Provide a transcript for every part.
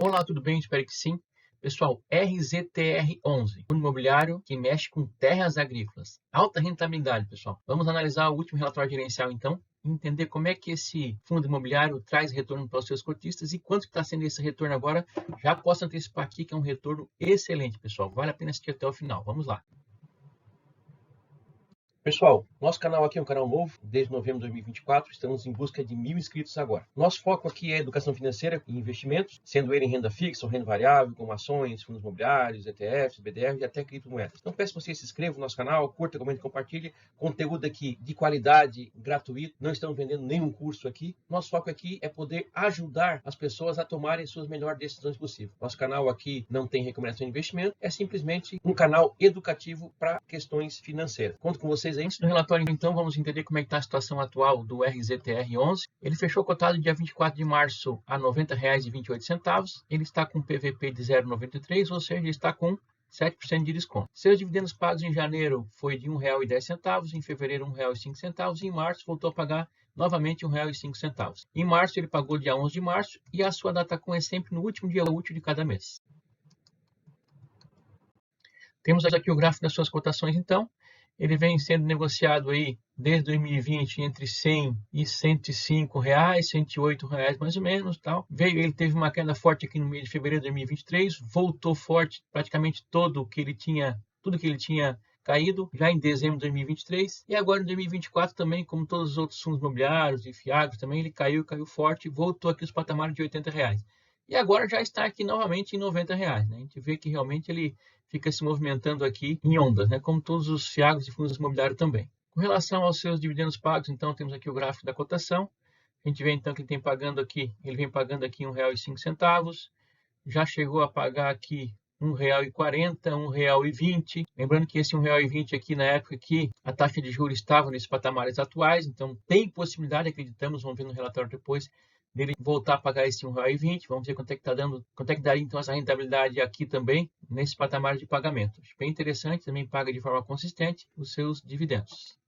Olá, tudo bem? Espero que sim. Pessoal, RZTR11, fundo imobiliário que mexe com terras agrícolas. Alta rentabilidade, pessoal. Vamos analisar o último relatório gerencial, então, e entender como é que esse fundo imobiliário traz retorno para os seus cotistas e quanto está sendo esse retorno agora. Já posso antecipar aqui que é um retorno excelente, pessoal. Vale a pena assistir até o final. Vamos lá. Pessoal, nosso canal aqui é um canal novo, desde novembro de 2024, estamos em busca de 1000 inscritos agora. Nosso foco aqui é educação financeira e investimentos, sendo ele em renda fixa ou renda variável, como ações, fundos imobiliários, ETFs, BDR e até criptomoedas. Então peço que você se inscreva no nosso canal, curta, comente, compartilhe. Conteúdo aqui de qualidade, gratuito, não estamos vendendo nenhum curso aqui. Nosso foco aqui é poder ajudar as pessoas a tomarem suas melhores decisões possíveis. Nosso canal aqui não tem recomendação de investimento, é simplesmente um canal educativo para questões financeiras. Conto com vocês. Antes do relatório, então, vamos entender como é que está a situação atual do RZTR11. Ele fechou cotado dia 24 de março a R$ 90,28. Ele está com PVP de 0,93, ou seja, ele está com 7% de desconto. Seus dividendos pagos em janeiro foi de R$ 1,10, em fevereiro R$ 1,05 e em março voltou a pagar novamente R$ 1,05. Em março ele pagou dia 11 de março e a sua data com é sempre no último dia útil de cada mês. Temos aqui o gráfico das suas cotações, então. Ele vem sendo negociado aí desde 2020 entre 100 e 105 reais, 108 reais mais ou menos, tal. Ele teve uma queda forte aqui no mês de fevereiro de 2023, voltou forte praticamente tudo que ele tinha caído já em dezembro de 2023 e agora em 2024 também, como todos os outros fundos imobiliários e fiagros também, ele caiu forte, voltou aqui os patamares de 80 reais. E agora já está aqui novamente em 90 reais, né? A gente vê que realmente ele fica se movimentando aqui em ondas, né? Como todos os fiagros e fundos imobiliários também. Com relação aos seus dividendos pagos, então temos aqui o gráfico da cotação. A gente vê então que ele vem pagando aqui R$ 1,05, já chegou a pagar aqui R$ 1,40, R$ 1,20. Lembrando que esse R$ 1,20 aqui na época que a taxa de juros estava nesses patamares atuais, então tem possibilidade, acreditamos, vamos ver no relatório depois, dele voltar a pagar esse R$ 1,20. Vamos ver quanto é que está dando, quanto é que daria então essa rentabilidade aqui também, nesse patamar de pagamento. Bem interessante, também paga de forma consistente os seus dividendos.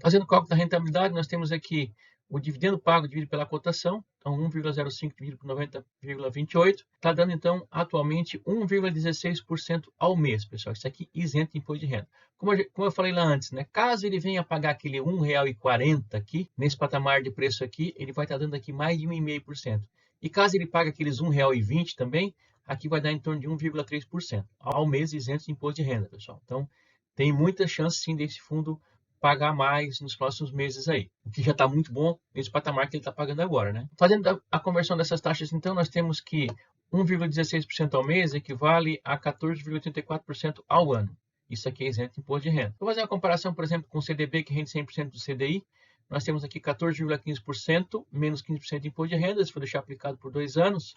Fazendo o cálculo da rentabilidade, nós temos aqui o dividendo pago dividido pela cotação, então 1,05 dividido por 90,28, está dando então atualmente 1,16% ao mês, pessoal. Isso aqui isento de imposto de renda. Como eu falei lá antes, né? Caso ele venha pagar aquele R$ 1,40 aqui, nesse patamar de preço aqui, ele vai estar dando aqui mais de 1,5%. E caso ele pague aqueles R$ 1,20 também, aqui vai dar em torno de 1,3% ao mês isento de imposto de renda, pessoal. Então, tem muita chance sim desse fundo pagar mais nos próximos meses aí, o que já está muito bom nesse patamar que ele está pagando agora, né? Fazendo a conversão dessas taxas, então, nós temos que 1,16% ao mês equivale a 14,84% ao ano. Isso aqui é isento de imposto de renda. Vou fazer uma comparação, por exemplo, com o CDB, que rende 100% do CDI. Nós temos aqui 14,15% menos 15% de imposto de renda, se for deixar aplicado por 2 anos.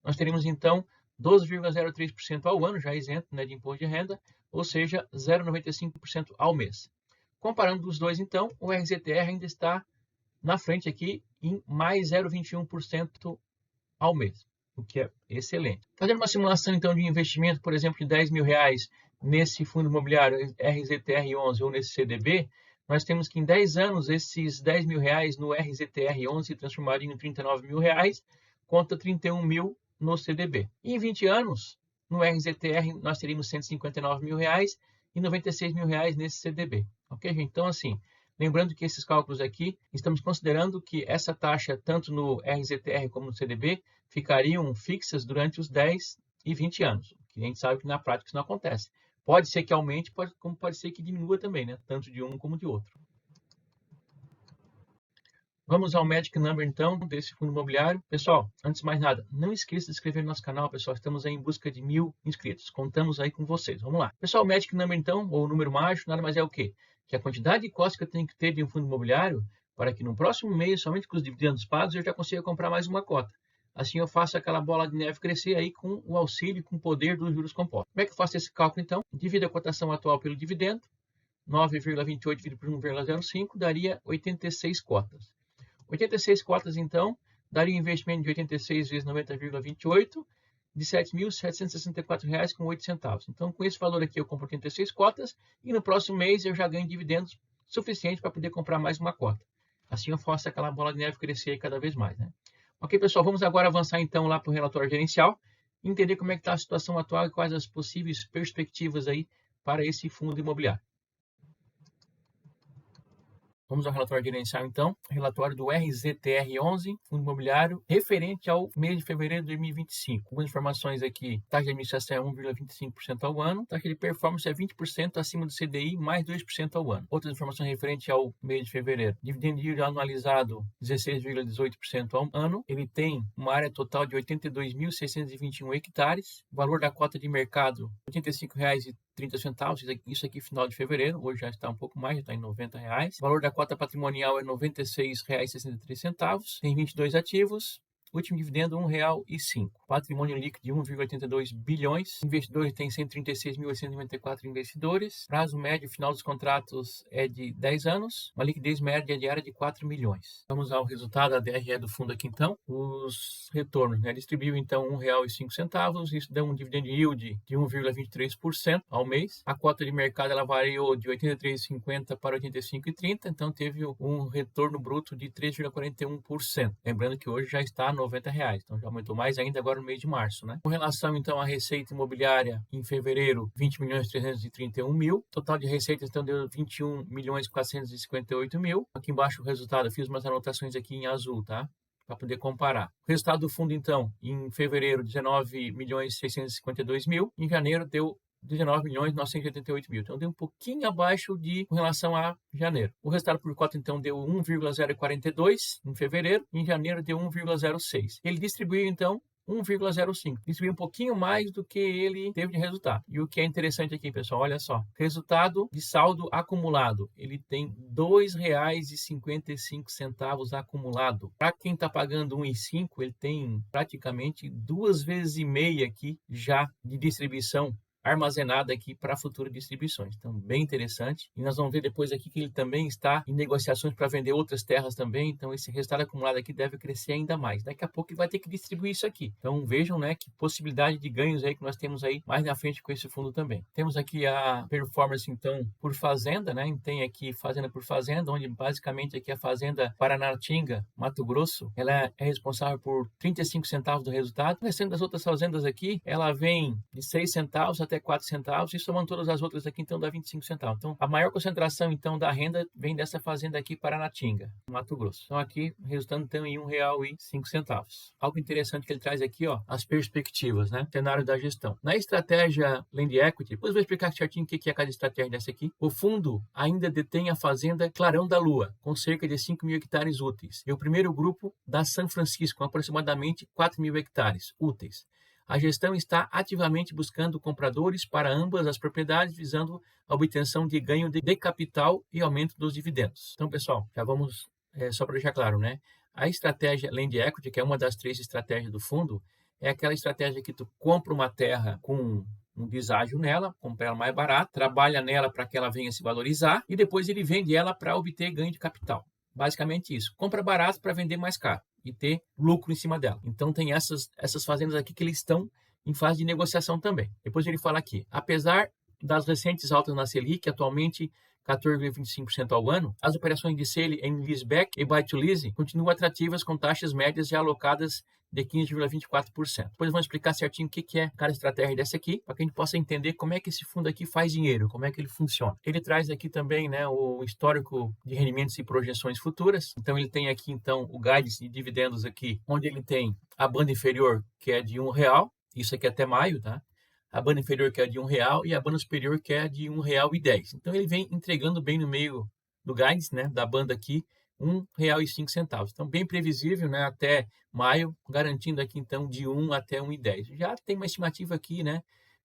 Nós teríamos, então, 12,03% ao ano, já isento, né, de imposto de renda, ou seja, 0,95% ao mês. Comparando os dois, então, o RZTR ainda está na frente aqui em mais 0,21% ao mês, o que é excelente. Fazendo uma simulação, então, de investimento, por exemplo, de R$ 10.000 nesse fundo imobiliário RZTR11 ou nesse CDB, nós temos que em 10 anos esses R$ 10.000 no RZTR11 se transformariam em R$ 39.000, contra 31.000 no CDB. E em 20 anos, no RZTR, nós teríamos R$ 159.000 e R$ 96.000 nesse CDB. Ok, gente? Então, assim, lembrando que esses cálculos aqui, estamos considerando que essa taxa, tanto no RZTR como no CDB, ficariam fixas durante os 10 e 20 anos. Que a gente sabe que na prática isso não acontece. Pode ser que aumente, como pode ser que diminua também, né? Tanto de um como de outro. Vamos ao Magic Number, então, desse fundo imobiliário. Pessoal, antes de mais nada, não esqueça de se inscrever no nosso canal, pessoal. Estamos aí em busca de 1000 inscritos. Contamos aí com vocês. Vamos lá. Pessoal, o Magic Number, então, ou o número mágico, nada mais é o quê? Que a quantidade de cotas que eu tenho que ter de um fundo imobiliário para que no próximo mês, somente com os dividendos pagos, eu já consiga comprar mais uma cota. Assim eu faço aquela bola de neve crescer aí com o auxílio, com o poder dos juros compostos. Como é que eu faço esse cálculo, então? Divido a cotação atual pelo dividendo. 9,28 dividido por 1,05 daria 86 cotas. 86 cotas, então, daria um investimento de 86 vezes 90,28 de R$ 7.764,08. Então, com esse valor aqui, eu compro 86 cotas e no próximo mês eu já ganho dividendos suficientes para poder comprar mais uma cota. Assim eu faço aquela bola de neve crescer cada vez mais, né? Ok, pessoal, vamos agora avançar então lá para o relatório gerencial e entender como é que está a situação atual e quais as possíveis perspectivas aí para esse fundo imobiliário. Vamos ao relatório gerencial, então. Relatório do RZTR11, Fundo Imobiliário, referente ao mês de fevereiro de 2025. Algumas informações aqui. Taxa de administração é 1,25% ao ano. Taxa de performance é 20% acima do CDI, mais 2% ao ano. Outras informações referentes ao mês de fevereiro. Dividendo yield anualizado, 16,18% ao ano. Ele tem uma área total de 82.621 hectares. O valor da cota de mercado, R$ 85,30. Isso aqui final de fevereiro. Hoje já está um pouco mais, já está em R$ 90. O valor da cota patrimonial é R$ 96,63. Tem 22 ativos. Último dividendo, R$ 1,05. Patrimônio líquido de 1,82 bilhões. Investidores tem 136.894 investidores. Prazo médio final dos contratos é de 10 anos. Uma liquidez média diária de 4 milhões. Vamos ao resultado da DRE do fundo aqui então. Os retornos, né? Distribuiu então R$ 1,05. Isso dá um dividend yield de 1,23% ao mês. A cota de mercado ela variou de 83,50 para 85,30. Então teve um retorno bruto de 3,41%. Lembrando que hoje já está R$ 90, então já aumentou mais ainda agora no mês de março, né? Com relação então à receita imobiliária, em fevereiro, 20.331.000, total de receitas então deu 21.458.000. Aqui embaixo o resultado, eu fiz umas anotações aqui em azul, tá? Para poder comparar. O resultado do fundo então, em fevereiro, 19.652.000, em janeiro deu 19.988.000. Então, deu um pouquinho abaixo com relação a janeiro. O resultado por cota, então, deu 1,042 em fevereiro. Em janeiro, deu 1,06. Ele distribuiu, então, 1,05. Distribuiu um pouquinho mais do que ele teve de resultado. E o que é interessante aqui, pessoal, olha só. Resultado de saldo acumulado. Ele tem R$ 2,55 acumulado. Para quem está pagando 1,5, ele tem praticamente 2,5 vezes aqui já de distribuição armazenada aqui para futuras distribuições. Então, bem interessante. E nós vamos ver depois aqui que ele também está em negociações para vender outras terras também. Então, esse resultado acumulado aqui deve crescer ainda mais. Daqui a pouco ele vai ter que distribuir isso aqui. Então, vejam, né, que possibilidade de ganhos aí que nós temos aí mais na frente com esse fundo também. Temos aqui a performance, então, por fazenda, né? Tem aqui fazenda por fazenda, onde basicamente aqui a fazenda Paranatinga, Mato Grosso, ela é responsável por 35 centavos do resultado. O restante das outras fazendas aqui, ela vem de 6 centavos até 4 centavos, e somando todas as outras aqui, então dá 25 centavos. Então, a maior concentração, então, da renda vem dessa fazenda aqui, Paranatinga, Mato Grosso. Então, aqui, resultando, então, em R$ 1,05. Algo interessante que ele traz aqui, ó, as perspectivas, né? Cenário da gestão. Na estratégia Land Equity, depois eu vou explicar certinho o que é cada estratégia dessa aqui. O fundo ainda detém a fazenda Clarão da Lua, com cerca de 5.000 hectares úteis. E o primeiro grupo da São Francisco, com aproximadamente 4.000 hectares úteis. A gestão está ativamente buscando compradores para ambas as propriedades, visando a obtenção de ganho de capital e aumento dos dividendos. Então, pessoal, já vamos, só para deixar claro, né? A estratégia Land Equity, que é uma das 3 estratégias do fundo, é aquela estratégia que tu compra uma terra com um deságio nela, compra ela mais barato, trabalha nela para que ela venha se valorizar e depois ele vende ela para obter ganho de capital. Basicamente isso. Compra barato para vender mais caro e ter lucro em cima dela. Então tem essas fazendas aqui que eles estão em fase de negociação também. Depois ele fala aqui, apesar das recentes altas na Selic, atualmente 14,25% ao ano, as operações de sale em leaseback e buy to lease continuam atrativas com taxas médias já alocadas de 15,24%. Depois vamos explicar certinho o que é cada estratégia dessa aqui, para que a gente possa entender como é que esse fundo aqui faz dinheiro, como é que ele funciona. Ele traz aqui também, né, o histórico de rendimentos e projeções futuras. Então ele tem aqui então o guidance de dividendos aqui, onde ele tem a banda inferior que é de R$ 1, isso aqui é até maio, tá? A banda inferior que é de R$ 1 e a banda superior que é de R$ 1,10. Então ele vem entregando bem no meio do guidance, né, da banda aqui, R$ 1,05. Então, bem previsível, né, até maio, garantindo aqui, então, de 1 até 1,10. Já tem uma estimativa aqui, né,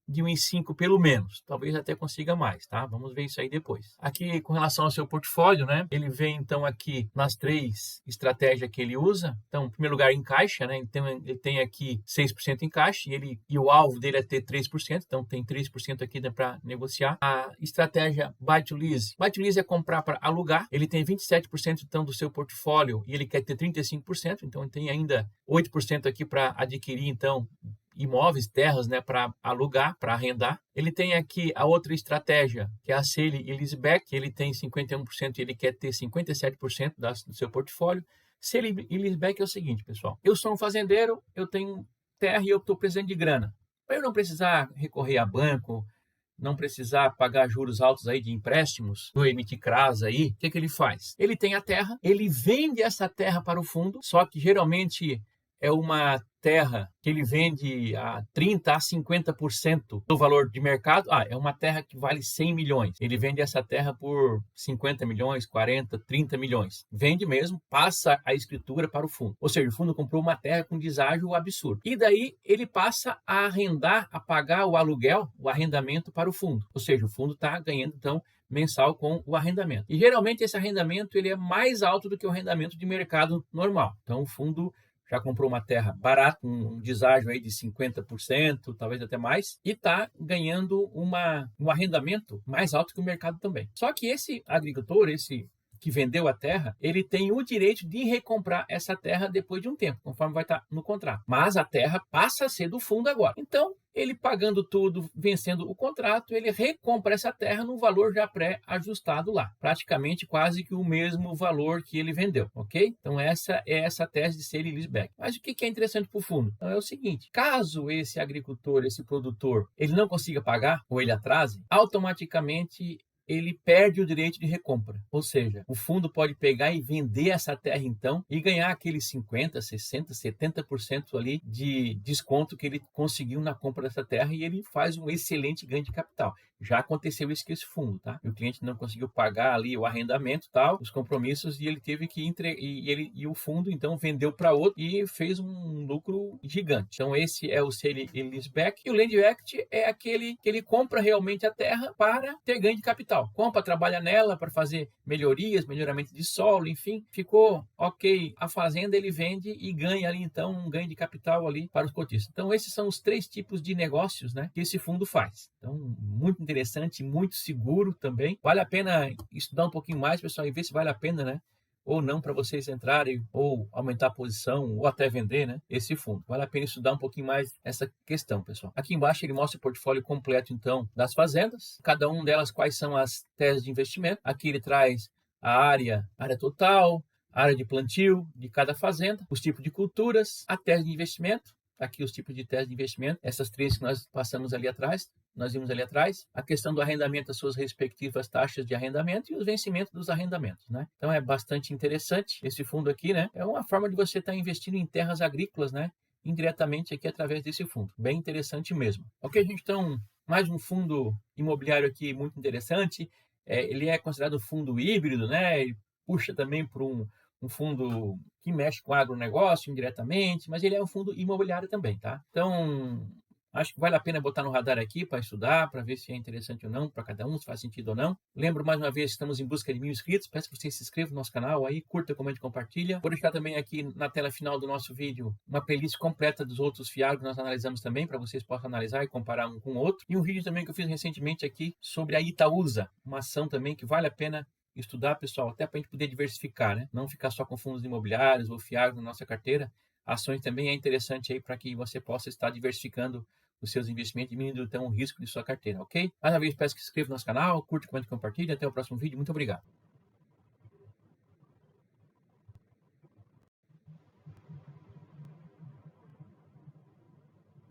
de 1,5 pelo menos. Talvez até consiga mais, tá? Vamos ver isso aí depois. Aqui, com relação ao seu portfólio, né, ele vem, então, aqui nas 3 estratégias que ele usa. Então, em primeiro lugar, em caixa, né, então, ele tem aqui 6% em caixa e o alvo dele é ter 3%, então tem 3% aqui para negociar. A estratégia Buy to Lease. Buy to Lease é comprar para alugar. Ele tem 27%, então, do seu portfólio e ele quer ter 35%, então ele tem ainda 8% aqui para adquirir, então, imóveis, terras, né, para alugar, para arrendar. Ele tem aqui a outra estratégia, que é a sale e leaseback, ele tem 51% e ele quer ter 57% do seu portfólio. Sale e leaseback é o seguinte, pessoal. Eu sou um fazendeiro, eu tenho terra e eu estou precisando de grana. Para eu não precisar recorrer a banco, não precisar pagar juros altos aí de empréstimos, do emitir CRAS aí, o que ele faz? Ele tem a terra, ele vende essa terra para o fundo, só que geralmente é uma terra que ele vende a 30% a 50% do valor de mercado. É uma terra que vale 100 milhões. Ele vende essa terra por 50 milhões, 40, 30 milhões. Vende mesmo, passa a escritura para o fundo. Ou seja, o fundo comprou uma terra com deságio absurdo. E daí ele passa a arrendar, a pagar o aluguel, o arrendamento para o fundo. Ou seja, o fundo está ganhando, então, mensal com o arrendamento. E geralmente esse arrendamento ele é mais alto do que o arrendamento de mercado normal. Então, o fundo já comprou uma terra barata, um deságio aí de 50%, talvez até mais, e está ganhando um arrendamento mais alto que o mercado também. Só que esse agricultor, esse que vendeu a terra, ele tem o direito de recomprar essa terra depois de um tempo, conforme vai estar no contrato. Mas a terra passa a ser do fundo agora. Então, ele pagando tudo, vencendo o contrato, ele recompra essa terra num valor já pré-ajustado lá. Praticamente quase que o mesmo valor que ele vendeu, ok? Então essa é essa tese de sale e leaseback. Mas o que é interessante para o fundo? Então é o seguinte, caso esse agricultor, esse produtor, ele não consiga pagar ou ele atrase, automaticamente ele perde o direito de recompra. Ou seja, o fundo pode pegar e vender essa terra então e ganhar aqueles 50%, 60%, 70% ali de desconto que ele conseguiu na compra dessa terra e ele faz um excelente ganho de capital. Já aconteceu isso com esse fundo, tá? E o cliente não conseguiu pagar ali o arrendamento, tal, os compromissos e ele teve que e o fundo então vendeu para outro e fez um lucro gigante. Então esse é o sale e leaseback. E o land act é aquele que ele compra realmente a terra para ter ganho de capital. Compra, trabalha nela para fazer melhorias, melhoramento de solo, enfim, ficou ok. A fazenda ele vende e ganha ali então um ganho de capital ali para os cotistas. Então esses são os 3 tipos de negócios, né, que esse fundo faz. Então muito interessante, muito seguro também. Vale a pena estudar um pouquinho mais, pessoal, e ver se vale a pena, né, ou não, para vocês entrarem ou aumentar a posição ou até vender, né, esse fundo. Vale a pena estudar um pouquinho mais essa questão, pessoal. Aqui embaixo ele mostra o portfólio completo, então, das fazendas, cada uma delas quais são as teses de investimento. Aqui ele traz a área total, a área de plantio de cada fazenda, os tipos de culturas, a tese de investimento. Aqui os tipos de tese de investimento, essas 3 que nós passamos ali atrás, nós vimos ali atrás, a questão do arrendamento, as suas respectivas taxas de arrendamento e os vencimentos dos arrendamentos, né? Então é bastante interessante esse fundo aqui, né? É uma forma de você estar investindo em terras agrícolas, né? Indiretamente aqui através desse fundo. Bem interessante mesmo. Ok, gente, então mais um fundo imobiliário aqui muito interessante. Ele é considerado um fundo híbrido, né? Ele puxa também para um fundo que mexe com agronegócio indiretamente, mas ele é um fundo imobiliário também, tá? Então, acho que vale a pena botar no radar aqui para estudar, para ver se é interessante ou não para cada um, se faz sentido ou não. Lembro mais uma vez que estamos em busca de 1000 inscritos. Peço que vocês se inscrevam no nosso canal aí, curta, comente, compartilha. Vou deixar também aqui na tela final do nosso vídeo uma playlist completa dos outros FIAGRO que nós analisamos também, para vocês possam analisar e comparar um com o outro. E um vídeo também que eu fiz recentemente aqui sobre a Itaúsa, uma ação também que vale a pena estudar, pessoal, até para a gente poder diversificar, né? Não ficar só com fundos imobiliários ou FIAGRO na nossa carteira. Ações também é interessante aí para que você possa estar diversificando os seus investimentos, diminuindo então o risco de sua carteira, ok? Mais uma vez, peço que se inscreva no nosso canal, curte, comente, compartilhe. Até o próximo vídeo. Muito obrigado.